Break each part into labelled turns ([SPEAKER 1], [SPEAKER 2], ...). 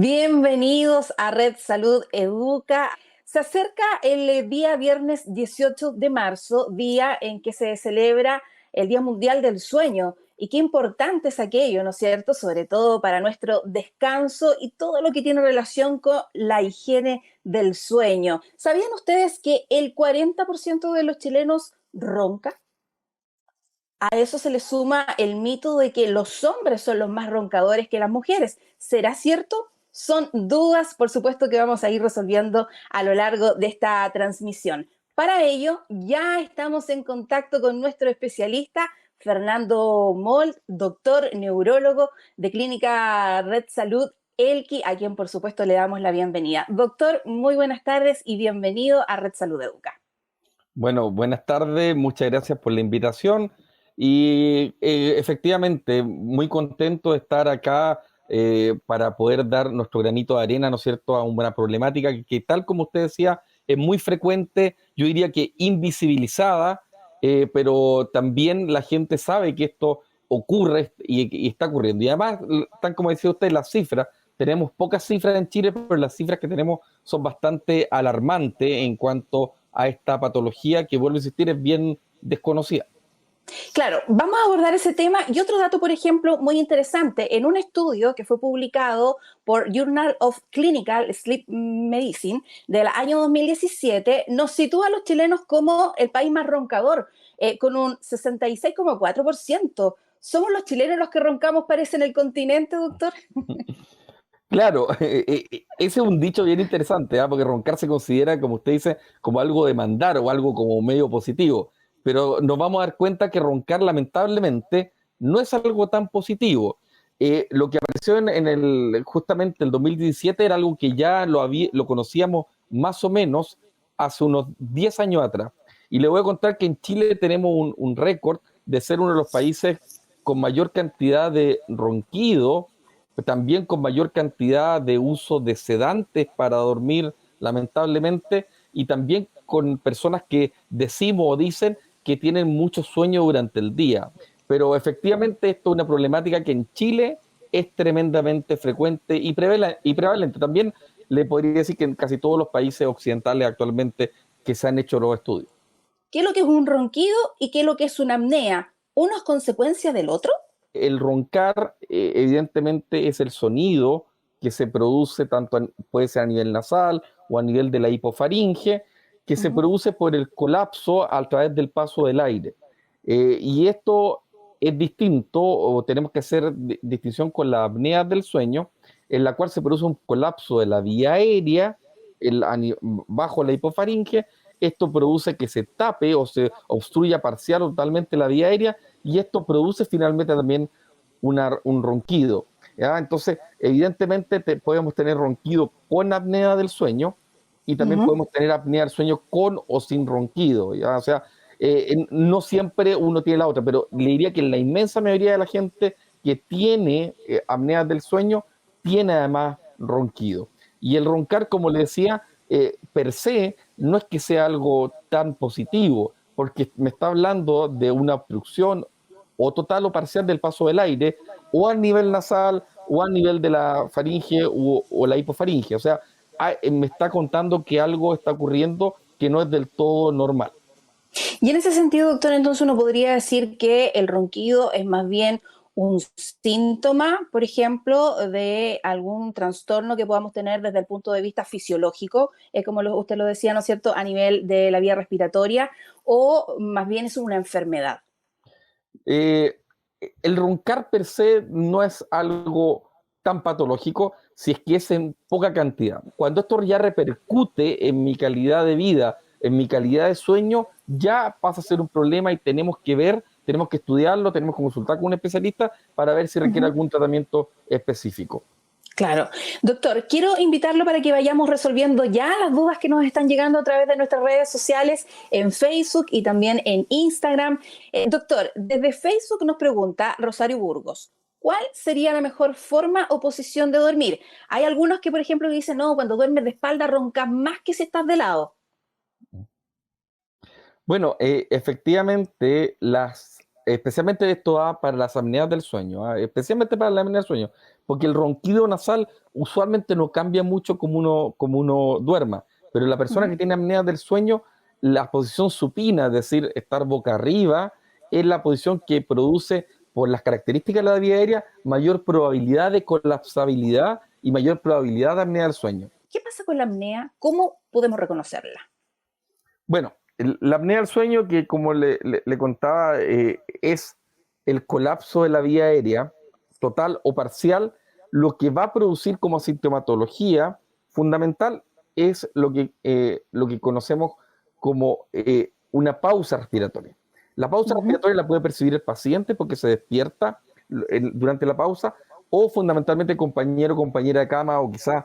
[SPEAKER 1] Bienvenidos a Red Salud Educa. Se acerca el día viernes 18 de marzo, día en que se celebra el Día Mundial del Sueño. Y qué importante es aquello, ¿no es cierto? Sobre todo para nuestro descanso y todo lo que tiene relación con la higiene del sueño. ¿Sabían ustedes que el 40% de los chilenos ronca? A eso se le suma el mito de que los hombres son los más roncadores que las mujeres. ¿Será cierto? Son dudas, por supuesto, que vamos a ir resolviendo a lo largo de esta transmisión. Para ello, ya estamos en contacto con nuestro especialista, Fernando Moll, doctor neurólogo de Clínica Red Salud Elqui, a quien por supuesto le damos la bienvenida. Doctor, muy buenas tardes y bienvenido a Red Salud Educa.
[SPEAKER 2] Bueno, buenas tardes, muchas gracias por la invitación y efectivamente muy contento de estar acá para poder dar nuestro granito de arena, ¿no es cierto?, a una problemática que tal como usted decía es muy frecuente, yo diría que invisibilizada, pero también la gente sabe que esto ocurre y está ocurriendo. Y además, tal como decía usted, las cifras, tenemos pocas cifras en Chile, pero las cifras que tenemos son bastante alarmantes en cuanto a esta patología que, vuelvo a insistir, es bien desconocida.
[SPEAKER 1] Claro, vamos a abordar ese tema y otro dato, por ejemplo, muy interesante. En un estudio que fue publicado por Journal of Clinical Sleep Medicine del año 2017, nos sitúa a los chilenos como el país más roncador, con un 66,4%. ¿Somos los chilenos los que roncamos, parece, en el continente, doctor?
[SPEAKER 2] Claro, ese es un dicho bien interesante, ¿ah? Porque roncar se considera, como usted dice, como algo de mandar o algo como medio positivo. Pero nos vamos a dar cuenta que roncar, lamentablemente, no es algo tan positivo. Lo que apareció justamente el 2017 era algo que ya lo conocíamos más o menos hace unos 10 años atrás. Y le voy a contar que en Chile tenemos un récord de ser uno de los países con mayor cantidad de ronquido, también con mayor cantidad de uso de sedantes para dormir, lamentablemente, y también con personas que decimos o dicen que tienen mucho sueño durante el día. Pero efectivamente esto es una problemática que en Chile es tremendamente frecuente y prevalente. También le podría decir que en casi todos los países occidentales actualmente que se han hecho los estudios.
[SPEAKER 1] ¿Qué es lo que es un ronquido y qué es lo que es una apnea? ¿Uno es consecuencia del otro?
[SPEAKER 2] El roncar, evidentemente, es el sonido que se produce puede ser a nivel nasal o a nivel de la hipofaringe, que se
[SPEAKER 1] Ujú.
[SPEAKER 2] produce por el colapso a través del paso del aire. Y esto es distinto, o tenemos que hacer distinción con la apnea del sueño, en la cual se produce un colapso de la vía aérea bajo la hipofaringe. Esto produce que se tape o se obstruya parcial o totalmente la vía aérea, y esto produce finalmente también un ronquido. ¿Ya? Entonces, evidentemente podemos tener ronquido con apnea del sueño y también
[SPEAKER 1] Ujú.
[SPEAKER 2] podemos tener apnea del sueño con o sin ronquido. ¿Ya? O sea, no siempre uno tiene la otra, pero le diría que la inmensa mayoría de la gente que tiene apnea del sueño tiene además ronquido. Y el roncar, como le decía, per se no es que sea algo tan positivo, porque me está hablando de una obstrucción o total o parcial del paso del aire, o a nivel nasal, o a nivel de la faringe o la hipofaringe. O sea, me está contando que algo está ocurriendo que no es del todo normal.
[SPEAKER 1] Y en ese sentido, doctor, entonces uno podría decir que el ronquido es más bien un síntoma, por ejemplo, de algún trastorno que podamos tener desde el punto de vista fisiológico, como usted lo decía, ¿no es cierto?, a nivel de la vía respiratoria, o más bien es una enfermedad.
[SPEAKER 2] Eh, el roncar per se no es algo tan patológico si es que es en poca cantidad. Cuando esto ya repercute en mi calidad de vida, en mi calidad de sueño, ya pasa a ser un problema y tenemos que ver, tenemos que estudiarlo, tenemos que consultar con un especialista para ver si requiere
[SPEAKER 1] Ujú.
[SPEAKER 2] algún tratamiento específico.
[SPEAKER 1] Claro. Doctor, quiero invitarlo para que vayamos resolviendo ya las dudas que nos están llegando a través de nuestras redes sociales en Facebook y también en Instagram. Doctor, desde Facebook nos pregunta Rosario Burgos, ¿cuál sería la mejor forma o posición de dormir? Hay algunos que, por ejemplo, dicen, no, cuando duermes de espalda roncas más que si estás de lado.
[SPEAKER 2] Bueno, efectivamente, especialmente esto va para las apneas del sueño, especialmente para la apnea del sueño, porque el ronquido nasal usualmente no cambia mucho como uno duerma, pero la persona que tiene apnea del sueño, la posición supina, es decir, estar boca arriba, es la posición que produce, por las características de la vía aérea, mayor probabilidad de colapsabilidad y mayor probabilidad de apnea del sueño.
[SPEAKER 1] ¿Qué pasa con la apnea? ¿Cómo podemos reconocerla?
[SPEAKER 2] Bueno, la apnea del sueño, que como le contaba, es el colapso de la vía aérea, total o parcial. Lo que va a producir como sintomatología fundamental es lo que conocemos como una pausa respiratoria. La pausa respiratoria la puede percibir el paciente porque se despierta durante la pausa, o fundamentalmente compañero o compañera de cama, o quizás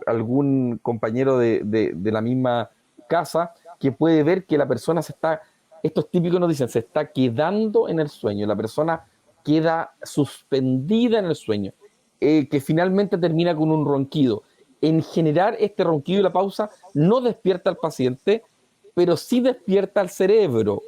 [SPEAKER 2] algún compañero de la misma casa, que puede ver que la persona estos típicos nos dicen, se está quedando en el sueño, la persona queda suspendida en el sueño, que finalmente termina con un ronquido. En general, este ronquido y la pausa no despierta al paciente, pero sí despierta al cerebro.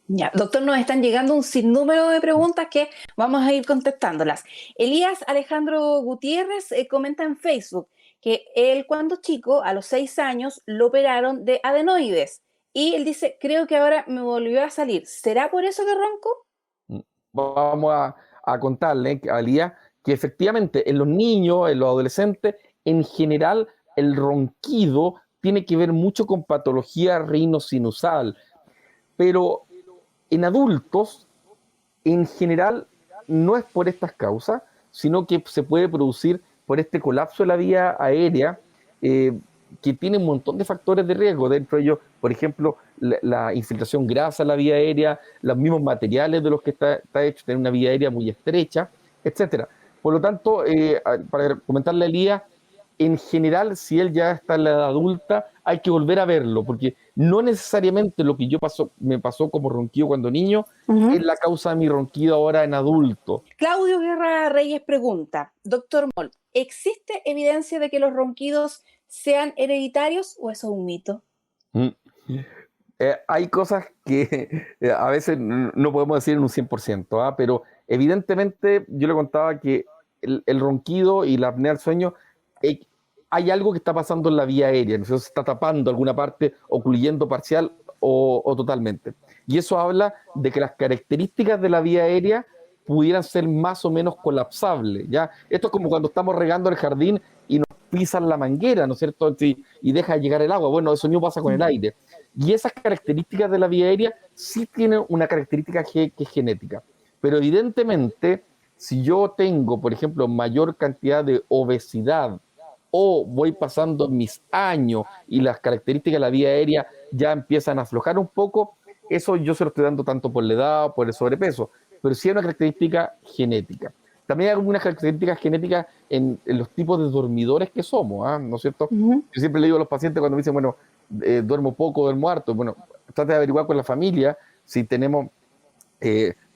[SPEAKER 1] Ya, doctor, nos están llegando un sinnúmero de preguntas que vamos a ir contestándolas. Elías Alejandro Gutiérrez comenta en Facebook que él cuando chico, a los 6 años, lo operaron de adenoides. Y él dice, creo que ahora me volvió a salir. ¿Será por eso que ronco?
[SPEAKER 2] Vamos a contarle a Lía que efectivamente en los niños, en los adolescentes, en general el ronquido tiene que ver mucho con patología rinosinusal, pero en adultos, en general, no es por estas causas, sino que se puede producir por este colapso de la vía aérea, que tiene un montón de factores de riesgo. Dentro de ellos, por ejemplo, la infiltración grasa en la vía aérea, los mismos materiales de los que está hecho, tener una vía aérea muy estrecha, etcétera. Por lo tanto, para comentarle a Elías, en general, si él ya está en la edad adulta, hay que volver a verlo, porque no necesariamente lo que me pasó como ronquido cuando niño es la causa de mi ronquido ahora en adulto.
[SPEAKER 1] Claudio Guerra Reyes pregunta, doctor Moll, ¿existe evidencia de que los ronquidos sean hereditarios o eso es un mito?
[SPEAKER 2] Mm. Hay cosas que a veces no podemos decir en un 100%, ¿ah? Pero evidentemente yo le contaba que el ronquido y la apnea del sueño, eh, hay algo que está pasando en la vía aérea, ¿no? Se está tapando alguna parte, ocluyendo parcial o totalmente. Y eso habla de que las características de la vía aérea pudieran ser más o menos colapsables, ¿ya? Esto es como cuando estamos regando el jardín y nos pisan la manguera, ¿no es cierto? Y deja llegar el agua. Bueno, eso mismo pasa con el aire. Y esas características de la vía aérea sí tienen una característica que es genética. Pero evidentemente, si yo tengo, por ejemplo, mayor cantidad de obesidad, o voy pasando mis años y las características de la vía aérea ya empiezan a aflojar un poco, eso yo se lo estoy dando tanto por la edad o por el sobrepeso, pero sí hay una característica genética. También hay algunas características genéticas en los tipos de dormidores que somos, ¿ah? ¿No es cierto? Yo siempre le digo a los pacientes cuando me dicen, bueno, duermo poco, duermo harto, bueno, trate de averiguar con la familia si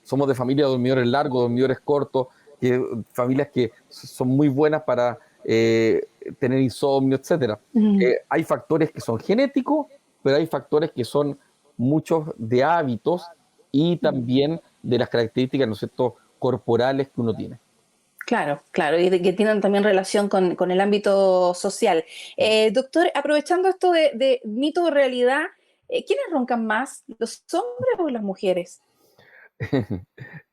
[SPEAKER 2] somos de familia de dormidores largos, dormidores cortos, familias que son muy buenas para tener insomnio, etcétera. Hay factores que son genéticos, pero hay factores que son muchos de hábitos y también de las características, ¿no es cierto?, corporales que uno tiene.
[SPEAKER 1] Claro, claro, y que tienen también relación con el ámbito social. Doctor, aprovechando esto de mito o realidad, ¿quiénes roncan más, los hombres o las mujeres?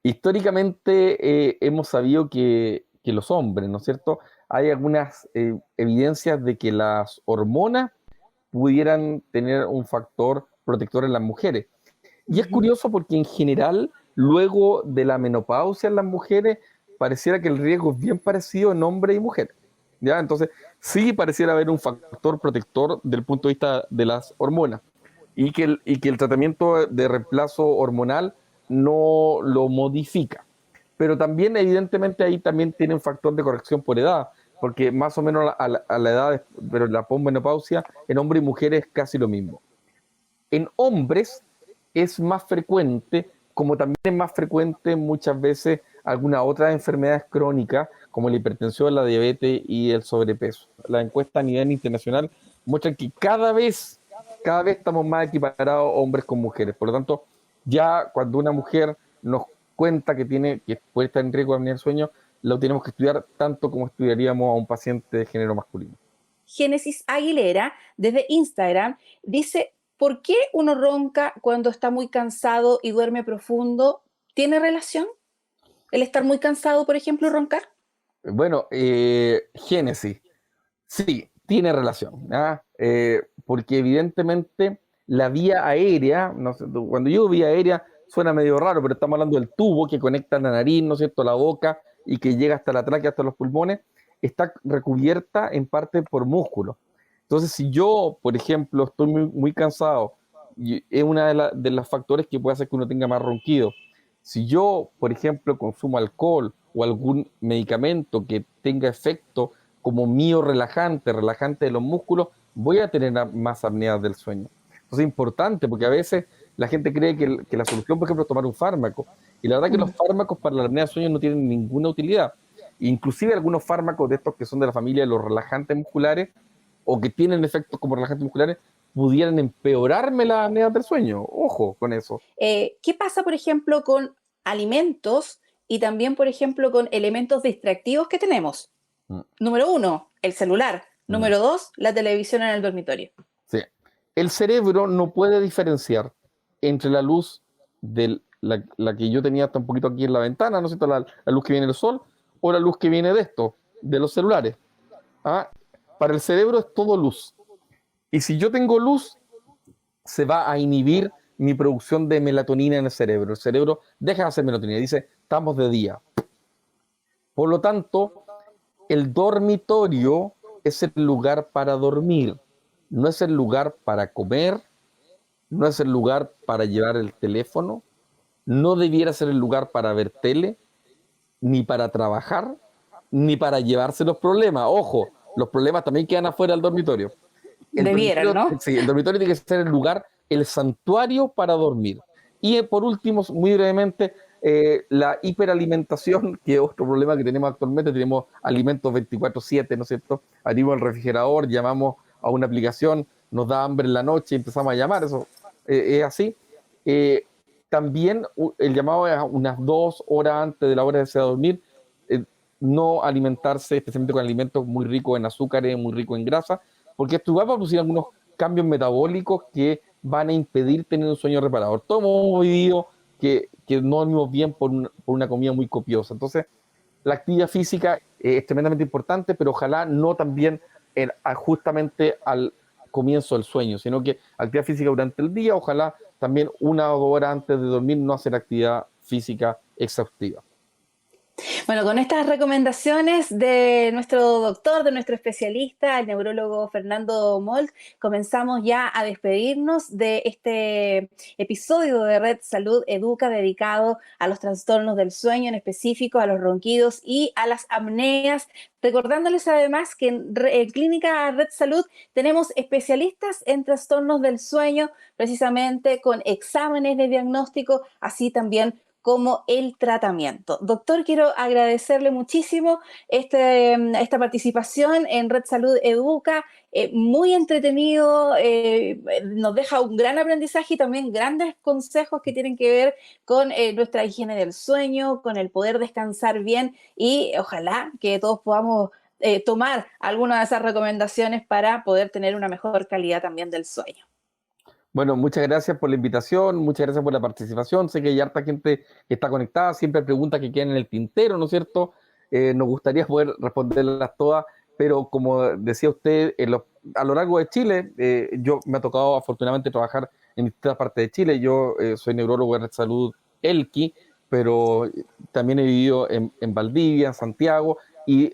[SPEAKER 2] Históricamente hemos sabido que los hombres, ¿no es cierto? Hay algunas evidencias de que las hormonas pudieran tener un factor protector en las mujeres. Y es curioso porque en general, luego de la menopausia en las mujeres, pareciera que el riesgo es bien parecido en hombres y mujeres. ¿Ya? Entonces, sí pareciera haber un factor protector del punto de vista de las hormonas y que el tratamiento de reemplazo hormonal no lo modifica. Pero también, evidentemente, ahí también tiene un factor de corrección por edad, porque más o menos a la edad, pero la posmenopausia, en hombres y mujeres es casi lo mismo. En hombres es más frecuente, como también es más frecuente muchas veces algunas otras enfermedades crónicas, como la hipertensión, la diabetes y el sobrepeso. La encuesta a nivel internacional muestra que cada vez estamos más equiparados hombres con mujeres. Por lo tanto, ya cuando una mujer nos cuenta que puede estar en riesgo de apnea del sueño, lo tenemos que estudiar tanto como estudiaríamos a un paciente de género masculino.
[SPEAKER 1] Génesis Aguilera, desde Instagram, dice, ¿por qué uno ronca cuando está muy cansado y duerme profundo? ¿Tiene relación el estar muy cansado, por ejemplo, y roncar?
[SPEAKER 2] Bueno, Génesis, sí, tiene relación, ¿ah? Porque evidentemente la vía aérea, no sé, cuando digo vía aérea suena medio raro, pero estamos hablando del tubo que conecta la nariz, ¿no es cierto?, la boca y que llega hasta la tráquea, hasta los pulmones, está recubierta en parte por músculo. Entonces, si yo, por ejemplo, estoy muy cansado, y es una de los factores que puede hacer que uno tenga más ronquido. Si yo, por ejemplo, consumo alcohol o algún medicamento que tenga efecto como mío relajante de los músculos, voy a tener más apneas del sueño. Entonces es importante porque a veces la gente cree que la solución, por ejemplo, es tomar un fármaco. Y la verdad que los fármacos para la apnea del sueño no tienen ninguna utilidad. Inclusive algunos fármacos de estos que son de la familia de los relajantes musculares o que tienen efectos como relajantes musculares pudieran empeorarme las apneas del sueño. Ojo con eso.
[SPEAKER 1] ¿Qué pasa, por ejemplo, con alimentos y también, por ejemplo, con elementos distractivos que tenemos?
[SPEAKER 2] Mm,
[SPEAKER 1] Número uno, el celular.
[SPEAKER 2] mm.
[SPEAKER 1] Número dos, la televisión en el dormitorio.
[SPEAKER 2] Sí. El cerebro no puede diferenciar entre la luz de la que yo tenía hasta un poquito aquí en la ventana, ¿no es cierto? La luz que viene del sol, o la luz que viene de esto, de los celulares. ¿Ah? Para el cerebro es todo luz. Y si yo tengo luz, se va a inhibir mi producción de melatonina en el cerebro. El cerebro deja de hacer melatonina, dice, estamos de día. Por lo tanto, el dormitorio es el lugar para dormir, no es el lugar para comer, no es el lugar para llevar el teléfono, no debiera ser el lugar para ver tele, ni para trabajar, ni para llevarse los problemas. Ojo, los problemas también quedan afuera del dormitorio.
[SPEAKER 1] Debieran, ¿no?
[SPEAKER 2] Sí, el dormitorio tiene que ser el lugar, el santuario para dormir. Y por último, muy brevemente, la hiperalimentación, que es otro problema que tenemos actualmente. Tenemos alimentos 24/7, ¿no es cierto? Abrimos el refrigerador, llamamos a una aplicación, nos da hambre en la noche y empezamos a llamar. Eso es así. Eh, También el llamado es unas 2 horas antes de la hora de irse a dormir. eh, no alimentarse, especialmente con alimentos muy ricos en azúcares, muy ricos en grasa, porque esto va a producir algunos cambios metabólicos que van a impedir tener un sueño reparador. Todos hemos vivido que no dormimos bien por una comida muy copiosa. Entonces, la actividad física es tremendamente importante, pero ojalá no también justamente al comienzo del sueño, sino que actividad física durante el día, ojalá también 1 o 2 horas antes de dormir no hacer actividad física exhaustiva.
[SPEAKER 1] Bueno, con estas recomendaciones de nuestro doctor, de nuestro especialista, el neurólogo Fernando Molt, comenzamos ya a despedirnos de este episodio de Red Salud Educa dedicado a los trastornos del sueño, en específico a los ronquidos y a las apneas. Recordándoles además que en Clínica Red Salud tenemos especialistas en trastornos del sueño, precisamente con exámenes de diagnóstico, así también como el tratamiento. Doctor, quiero agradecerle muchísimo esta participación en Red Salud Educa, muy entretenido, nos deja un gran aprendizaje y también grandes consejos que tienen que ver con nuestra higiene del sueño, con el poder descansar bien y ojalá que todos podamos tomar algunas de esas recomendaciones para poder tener una mejor calidad también del sueño.
[SPEAKER 2] Bueno, muchas gracias por la invitación, muchas gracias por la participación. Sé que hay harta gente que está conectada, siempre hay preguntas que quedan en el tintero, ¿no es cierto? Nos gustaría poder responderlas todas, pero como decía usted, a lo largo de Chile, yo me ha tocado afortunadamente trabajar en distintas partes de Chile. Yo soy neurólogo de Red Salud Elqui, pero también he vivido en Valdivia, en Santiago, y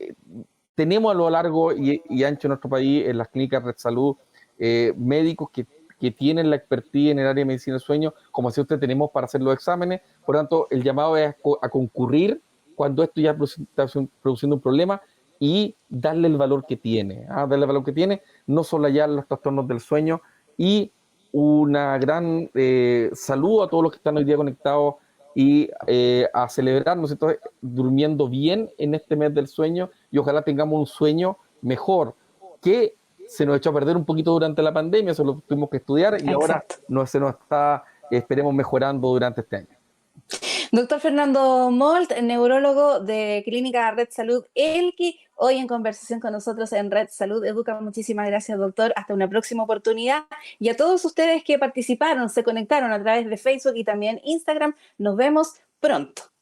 [SPEAKER 2] tenemos a lo largo y ancho de nuestro país en las clínicas Red Salud médicos que tienen la expertise en el área de medicina del sueño, como si usted tenemos para hacer los exámenes. Por lo tanto, el llamado es a concurrir cuando esto ya está produciendo un problema y darle el valor que tiene, darle el valor que tiene, no solo allá los trastornos del sueño. Y una gran saludo a todos los que están hoy día conectados y a celebrarnos, entonces, durmiendo bien en este mes del sueño, y ojalá tengamos un sueño mejor, que se nos echó a perder un poquito durante la pandemia, eso lo tuvimos que estudiar y ahora
[SPEAKER 1] Exacto.
[SPEAKER 2] se nos está, esperemos, mejorando durante este año.
[SPEAKER 1] Doctor Fernando Molt, neurólogo de Clínica Red Salud Elqui, hoy en conversación con nosotros en Red Salud Educa. Muchísimas gracias, doctor. Hasta una próxima oportunidad. Y a todos ustedes que participaron, se conectaron a través de Facebook y también Instagram, nos vemos pronto.